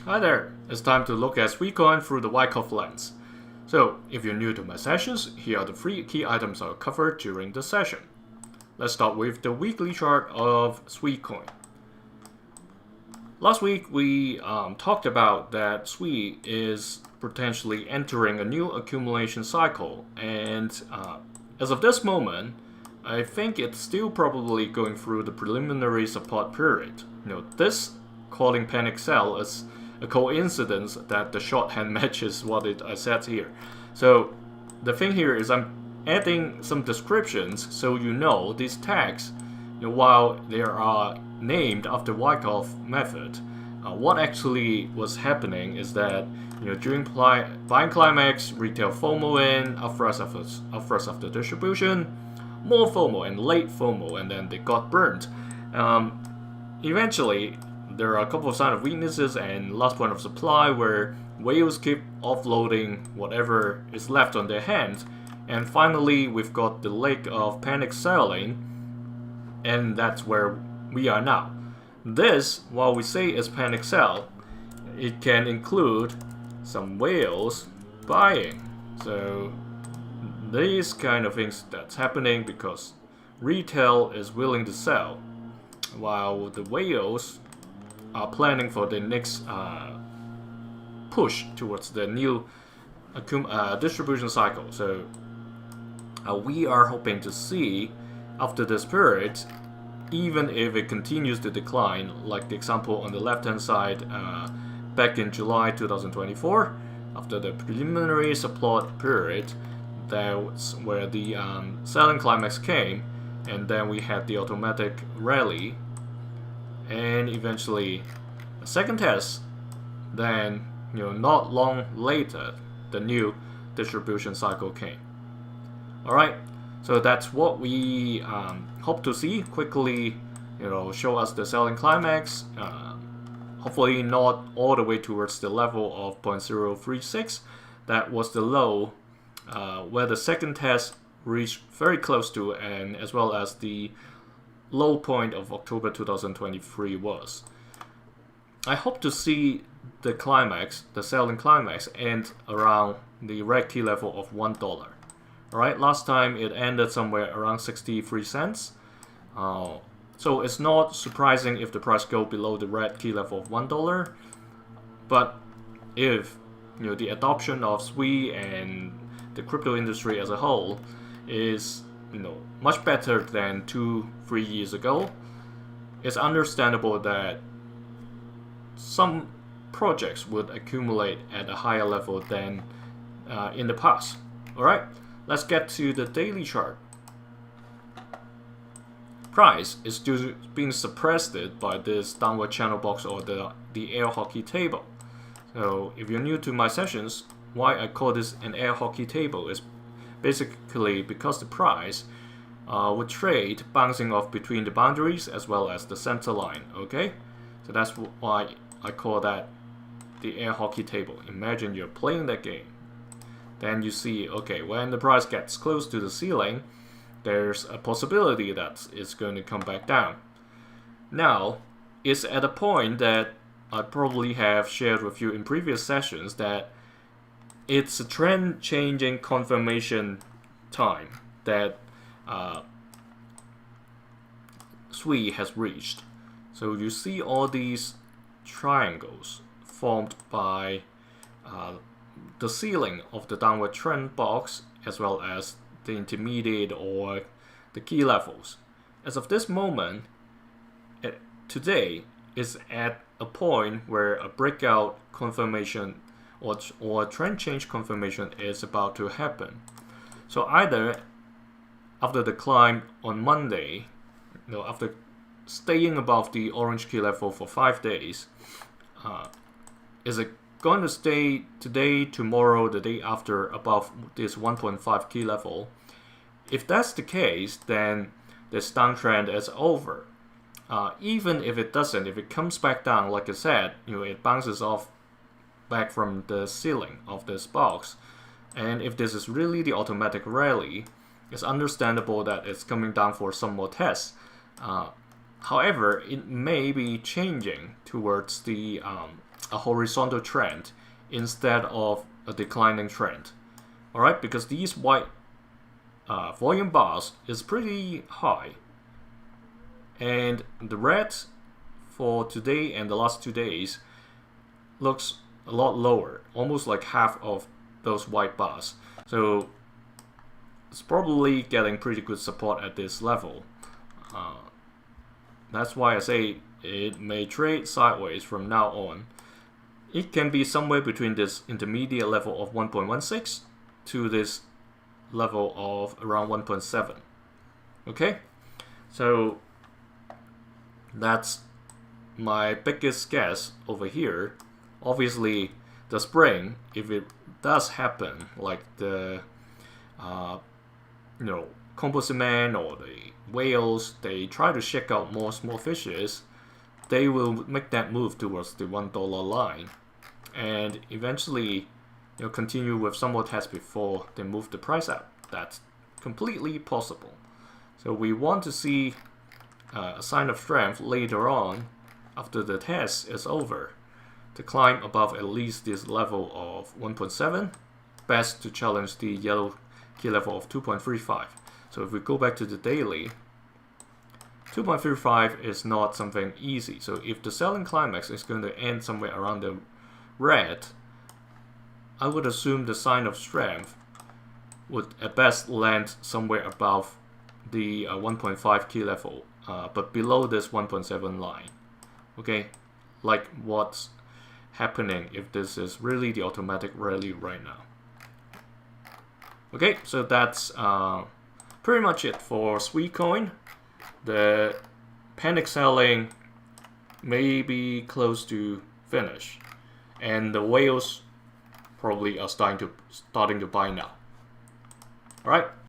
Hi there, it's time to look at SUI coin through the Wyckoff lens. So, if you're new to my sessions, here are the 3 key items I'll cover during the session. Let's start with the weekly chart of SUI coin. Last week we talked about that SUI is potentially entering a new accumulation cycle, and as of this moment, I think it's still probably going through the preliminary support period. This calling panic sell is a coincidence that the shorthand matches what I said here. So the thing here is I'm adding some descriptions so these tags, while they are named after Wyckoff method, what actually was happening is that during buying climax, retail FOMO in, upthrust after distribution, more FOMO and late FOMO, and then they got burned. Eventually, there are a couple of signs of weaknesses and last point of supply where whales keep offloading whatever is left on their hands, and finally we've got the leg of panic selling, and that's where we are now. This, while we say is panic sell, it can include some whales buying. So these kind of things that's happening because retail is willing to sell, while the whales are planning for the next push towards the new distribution cycle. So we are hoping to see after this period, even if it continues to decline, like the example on the left hand side back in July 2024, after the preliminary support period, that's where the selling climax came, and then we had the automatic rally, and eventually a second test, then not long later the new distribution cycle came. Alright, so that's what we hope to see quickly show us the selling climax, hopefully not all the way towards the level of 0.036. That was the low where the second test reached very close to, and as well as the low point of October 2023 was. I hope to see the climax, the selling climax, end around the red key level of $1. Alright, last time it ended somewhere around 63 cents. So it's not surprising if the price go below the red key level of $1. But if the adoption of SUI and the crypto industry as a whole is much better than 2-3 years ago, it's understandable that some projects would accumulate at a higher level than in the past. Alright, let's get to the daily chart. Price is still being suppressed by this downward channel box or the air hockey table. So if you're new to my sessions, why I call this an air hockey table is basically because the price would trade bouncing off between the boundaries as well as the center line. Okay, so that's why I call that the air hockey table. Imagine you're playing that game, then you see, okay, when the price gets close to the ceiling, there's a possibility that it's going to come back down. Now, it's at a point that I probably have shared with you in previous sessions that it's a trend changing confirmation time that SUI has reached. So you see all these triangles formed by the ceiling of the downward trend box as well as the intermediate or the key levels. As of this moment, today is at a point where a breakout confirmation or trend change confirmation is about to happen. So either after the climb on Monday, after staying above the orange key level for 5 days, is it going to stay today, tomorrow, the day after above this 1.5 key level? If that's the case, then this downtrend is over. Even if it doesn't, if it comes back down, like I said, it bounces off back from the ceiling of this box, and if this is really the automatic rally, it's understandable that it's coming down for some more tests. However, it may be changing towards the a horizontal trend instead of a declining trend. All right, because these white volume bars is pretty high, and the red for today and the last 2 days looks a lot lower, almost like half of those white bars. So it's probably getting pretty good support at this level. That's why I say it may trade sideways from now on. It can be somewhere between this intermediate level of 1.16 to this level of around 1.7. Okay, so that's my biggest guess over here. Obviously, the spring, if it does happen, like the composite man or the whales, they try to shake out more small fishes, they will make that move towards the $1 line, and eventually continue with some more tests before they move the price up. That's completely possible. So we want to see a sign of strength later on after the test is over to climb above at least this level of 1.7, best to challenge the yellow key level of 2.35. So if we go back to the daily, 2.35 is not something easy. So if the selling climax is going to end somewhere around the red, I would assume the sign of strength would at best land somewhere above the 1.5 key level, but below this 1.7 line. Okay, like what's happening if this is really the automatic rally right now. Okay, so that's pretty much it for SUI coin. The panic selling may be close to finish, and the whales probably are starting to buy now. All right.